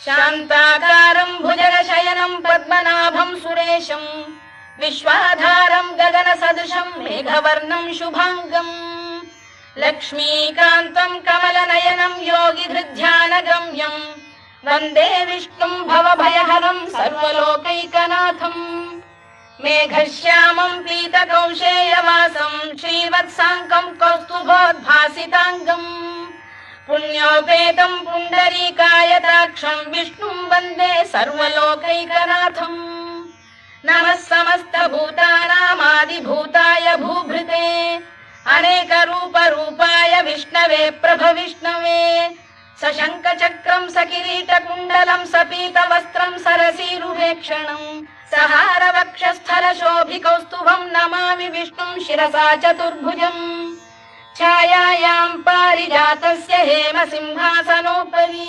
शान्ताकारं भुजगशयनं पद्मनाभं सुरेशं विश्वाधारं गगनसदृशं मेघवर्णं शुभांगम् लक्ष्मीकान्तं कमलनयनं योगिधृध्यानगम्यं वन्दे विष्णुं भवभयहरं सर्वलोकैकनाथम् मेघश्यामं पीतकौशेयवासं श्रीवत्साङ्कं कौस्तुभोद्भासिताङ्गम् पुण्योपेतं पुण्डरीकायताक्षं विष्णुं वन्दे सर्वलोकैकनाथम् नमः समस्तभूतानामादिभूताय भूभृते अनेकरूपरूपाय विष्णवे प्रभविष्णवे सशङ्खचक्रं सकिरीटकुण्डलं सपीतवस्त्रं सरसीरुहेक्षणं सहारवक्षस्थलशोभिकौस्तुभं नमामि विष्णुं शिरसा चतुर्भुजम् छायायां पारिजातस्य हेमसिंहासनोपरि